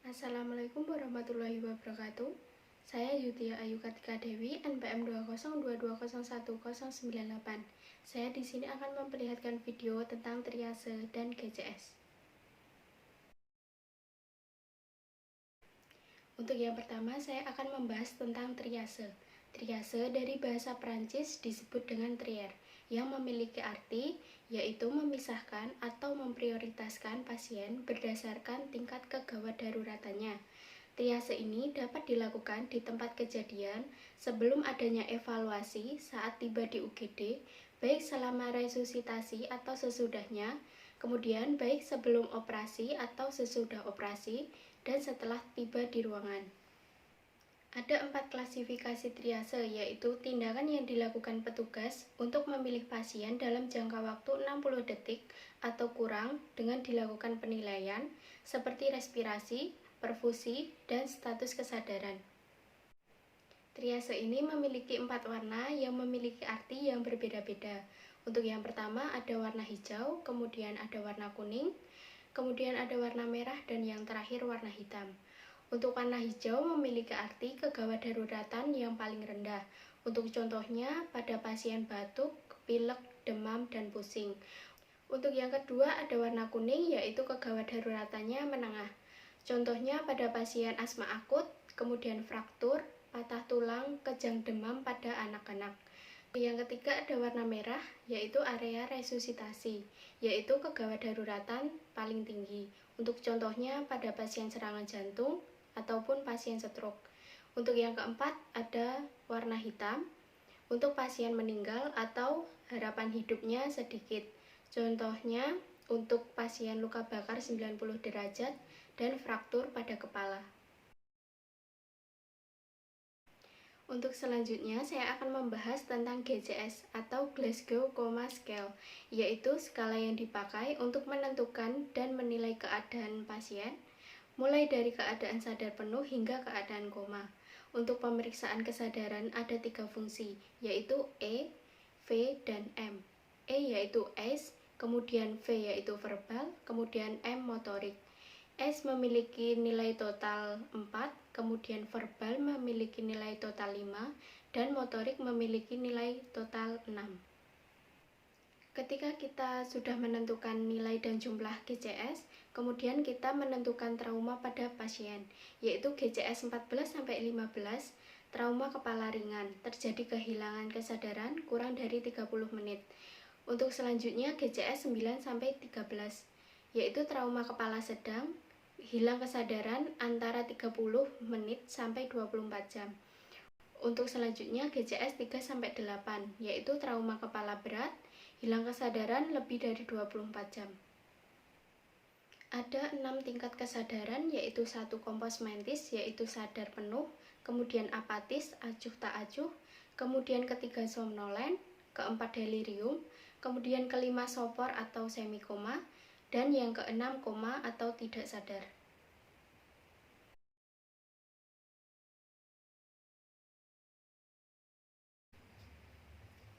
Assalamualaikum warahmatullahi wabarakatuh. Saya Yutia Ayu Kartika Dewi, NPM 202201098. Saya di sini akan memperlihatkan video tentang triase dan GCS. Untuk yang pertama, saya akan membahas tentang triase. Triase dari bahasa Prancis disebut dengan trier, yang memiliki arti yaitu memisahkan atau memprioritaskan pasien berdasarkan tingkat kegawat daruratannya. Triase ini dapat dilakukan di tempat kejadian sebelum adanya evaluasi saat tiba di UGD, baik selama resusitasi atau sesudahnya, kemudian baik sebelum operasi atau sesudah operasi, dan setelah tiba di ruangan. Ada 4 klasifikasi triase, yaitu tindakan yang dilakukan petugas untuk memilih pasien dalam jangka waktu 60 detik atau kurang dengan dilakukan penilaian seperti respirasi, perfusi, dan status kesadaran. Triase ini memiliki 4 warna yang memiliki arti yang berbeda-beda. Untuk yang pertama ada warna hijau, kemudian ada warna kuning, kemudian ada warna merah, dan yang terakhir warna hitam. Untuk warna hijau memiliki arti kegawat daruratan yang paling rendah. Untuk contohnya pada pasien batuk, pilek, demam, dan pusing. Untuk yang kedua ada warna kuning, yaitu kegawat daruratannya menengah. Contohnya pada pasien asma akut, kemudian fraktur, patah tulang, kejang demam pada anak-anak. Yang ketiga ada warna merah, yaitu area resusitasi, yaitu kegawat daruratan paling tinggi. Untuk contohnya pada pasien serangan jantung ataupun pasien stroke. Untuk yang keempat ada warna hitam, untuk pasien meninggal atau harapan hidupnya sedikit. Contohnya untuk pasien luka bakar 90 derajat dan fraktur pada kepala. Untuk selanjutnya, saya akan membahas tentang GCS atau Glasgow Coma Scale, yaitu skala yang dipakai untuk menentukan dan menilai keadaan pasien, mulai dari keadaan sadar penuh hingga keadaan koma. Untuk pemeriksaan kesadaran ada 3 fungsi, yaitu E, V, dan M. E yaitu ACE, kemudian V yaitu verbal, kemudian M motorik. S memiliki nilai total 4, kemudian verbal memiliki nilai total 5, dan motorik memiliki nilai total 6. Ketika kita sudah menentukan nilai dan jumlah GCS, kemudian kita menentukan trauma pada pasien, yaitu GCS 14-15, trauma kepala ringan, terjadi kehilangan kesadaran kurang dari 30 menit. Untuk selanjutnya GCS 9-13, yaitu trauma kepala sedang, hilang kesadaran antara 30 menit sampai 24 jam. Untuk selanjutnya GCS 3-8, yaitu trauma kepala berat, hilang kesadaran lebih dari 24 jam. Ada 6 tingkat kesadaran, yaitu 1 kompos mentis, yaitu sadar penuh, kemudian apatis, acuh tak acuh, kemudian ketiga somnolen, keempat delirium, kemudian kelima sopor atau semikoma, dan yang keenam koma atau tidak sadar.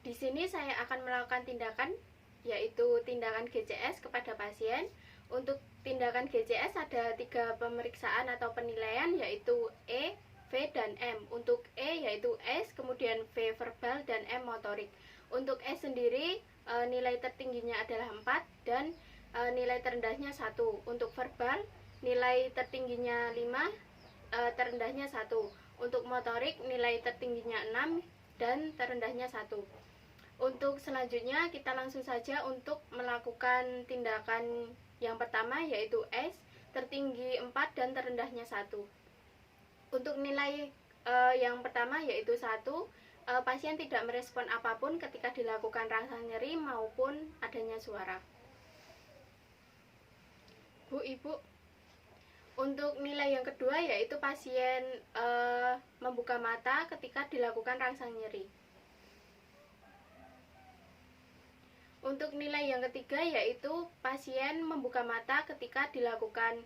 Di sini saya akan melakukan tindakan, yaitu tindakan GCS kepada pasien. Untuk tindakan GCS ada 3 pemeriksaan atau penilaian, yaitu E, V, dan M. Untuk E yaitu S, kemudian V verbal, dan M motorik. Untuk S sendiri nilai tertingginya adalah 4 dan nilai terendahnya 1. Untuk verbal nilai tertingginya 5, terendahnya 1. Untuk motorik nilai tertingginya 6 dan terendahnya 1. Untuk selanjutnya kita langsung saja untuk melakukan tindakan yang pertama, yaitu S, tertinggi 4 dan terendahnya 1. Untuk nilai yang pertama yaitu 1, pasien tidak merespon apapun ketika dilakukan rasa nyeri maupun adanya suara. Bu, Ibu. Untuk nilai yang kedua yaitu pasien membuka mata ketika dilakukan rangsang nyeri. Untuk nilai yang ketiga yaitu pasien membuka mata ketika dilakukan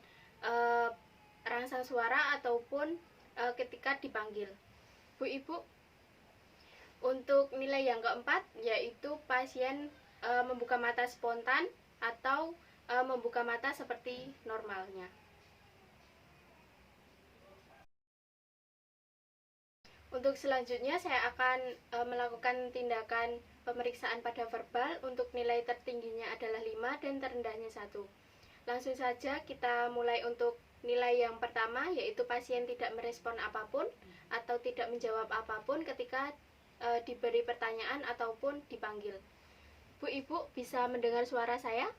rangsang suara ataupun ketika dipanggil. Bu, Ibu. Untuk nilai yang keempat yaitu pasien membuka mata spontan atau membuka mata seperti normalnya. Untuk selanjutnya saya akan melakukan tindakan pemeriksaan pada verbal. Untuk nilai tertingginya adalah 5 dan terendahnya 1. Langsung saja kita mulai untuk nilai yang pertama, yaitu pasien tidak merespon apapun atau tidak menjawab apapun ketika diberi pertanyaan ataupun dipanggil. Bu, Ibu bisa mendengar suara saya?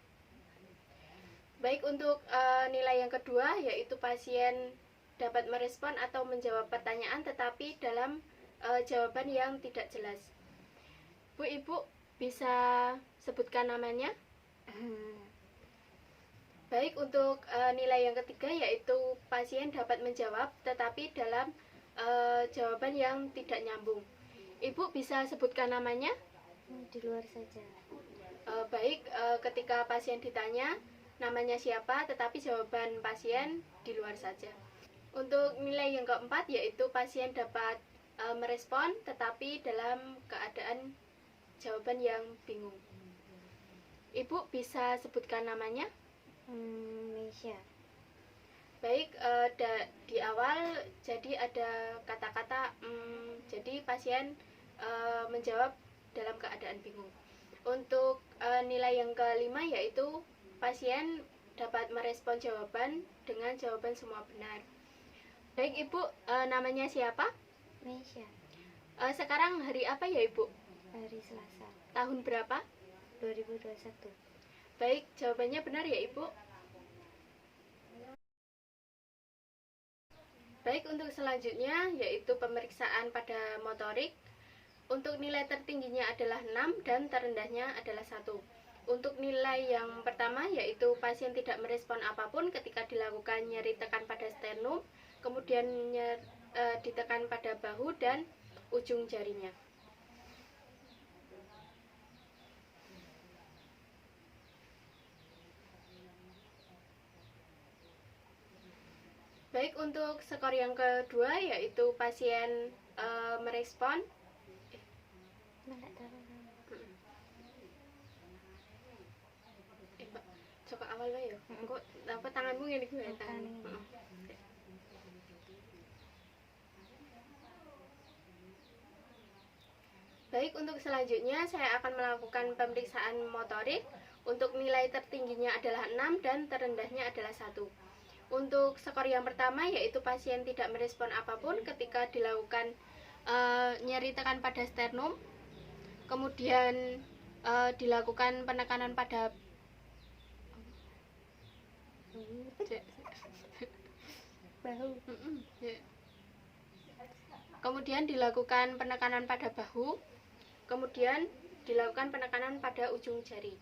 Baik, untuk nilai yang kedua, yaitu pasien dapat merespon atau menjawab pertanyaan tetapi dalam jawaban yang tidak jelas. Bu, Ibu bisa sebutkan namanya? Baik, untuk nilai yang ketiga, yaitu pasien dapat menjawab tetapi dalam jawaban yang tidak nyambung. Ibu bisa sebutkan namanya? Di luar saja. Baik, ketika pasien ditanya namanya siapa tetapi jawaban pasien di luar saja. Untuk nilai yang keempat, yaitu pasien dapat merespon tetapi dalam keadaan jawaban yang bingung. Ibu bisa sebutkan namanya? Meisha. Baik, di awal jadi ada kata-kata jadi pasien menjawab dalam keadaan bingung. Untuk nilai yang kelima, yaitu pasien dapat merespon jawaban dengan jawaban semua benar. Baik, Ibu, namanya siapa? Meisha. Sekarang hari apa ya, Ibu? Hari Selasa. Tahun berapa? 2021. Baik, jawabannya benar ya, Ibu? Baik, untuk selanjutnya yaitu pemeriksaan pada motorik. Untuk nilai tertingginya adalah 6 dan terendahnya adalah 1. Untuk nilai yang pertama, yaitu pasien tidak merespon apapun ketika dilakukan nyeri tekan pada sternum, kemudian ditekan pada bahu dan ujung jarinya. Baik, untuk skor yang kedua, yaitu pasien merespon. Coba awal ya. Kok apa tanganmu ngene iki ya, tangan. Baik, untuk selanjutnya saya akan melakukan pemeriksaan motorik. Untuk nilai tertingginya adalah 6 dan terendahnya adalah 1. Untuk skor yang pertama, yaitu pasien tidak merespon apapun ketika dilakukan nyeri tekan pada sternum, kemudian dilakukan penekanan pada Bahu. Kemudian dilakukan penekanan pada bahu, kemudian dilakukan penekanan pada ujung jari.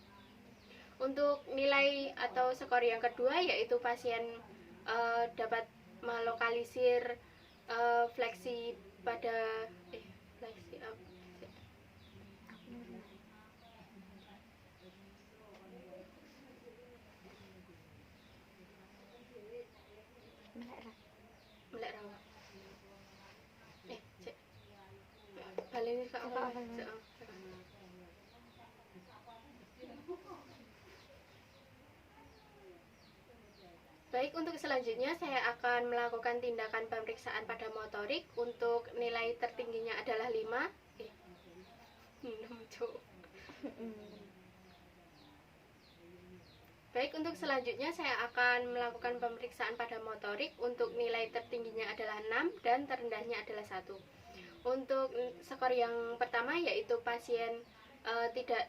Untuk nilai atau skor yang kedua, yaitu pasien dapat melokalisir fleksi pada fleksi melek rawa. Baleni ke awal. Baik, untuk selanjutnya saya akan melakukan tindakan pemeriksaan pada motorik. Untuk nilai tertingginya adalah 5. Baik, untuk selanjutnya saya akan melakukan pemeriksaan pada motorik. Untuk nilai tertingginya adalah 6 dan terendahnya adalah 1. Untuk skor yang pertama, yaitu pasien tidak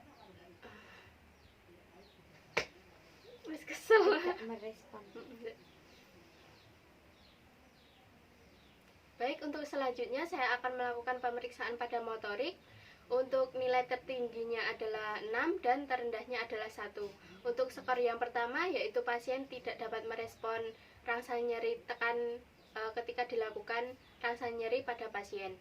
merespon. Baik, untuk selanjutnya saya akan melakukan pemeriksaan pada motorik. Untuk nilai tertingginya adalah 6 dan terendahnya adalah 1. Untuk skor yang pertama, yaitu pasien tidak dapat merespon rangsang nyeri tekan ketika dilakukan rangsang nyeri pada pasien.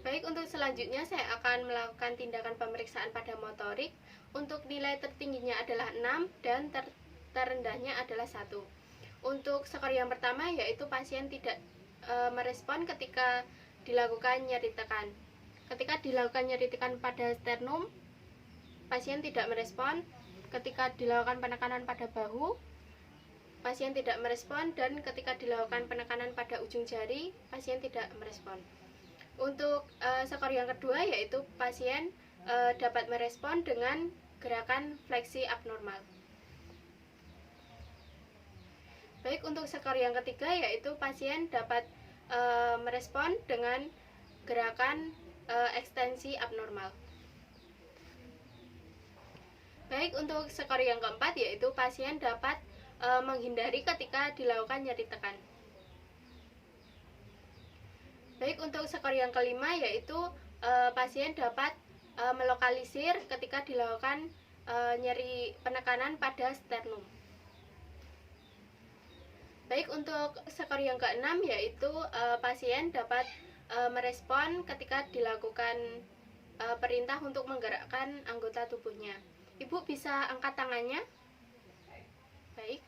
Baik, untuk selanjutnya saya akan melakukan tindakan pemeriksaan pada motorik. Untuk nilai tertingginya adalah 6 dan terendahnya adalah 1. Untuk skor yang pertama yaitu pasien tidak merespon ketika dilakukan nyeri tekan. Ketika dilakukan nyeri tekan pada sternum, pasien tidak merespon. Ketika dilakukan penekanan pada bahu, pasien tidak merespon, dan ketika dilakukan penekanan pada ujung jari, pasien tidak merespon. Untuk skor yang kedua yaitu pasien dapat merespon dengan gerakan fleksi abnormal. Baik, untuk skor yang ketiga yaitu pasien dapat merespon dengan gerakan ekstensi abnormal. Baik, untuk skor yang keempat yaitu pasien dapat menghindari ketika dilakukan nyeri tekan. Baik, untuk skor yang kelima yaitu pasien dapat melokalisir ketika dilakukan nyeri penekanan pada sternum. Baik, untuk skor yang keenam yaitu pasien dapat merespon ketika dilakukan perintah untuk menggerakkan anggota tubuhnya. Ibu bisa angkat tangannya. Baik,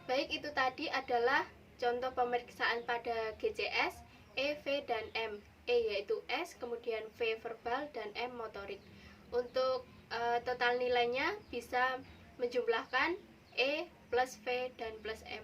baik, itu tadi adalah contoh pemeriksaan pada GCS, E, V, dan M. E yaitu S, kemudian V verbal, dan M motorik. Untuk total nilainya bisa menjumlahkan E plus V dan plus M.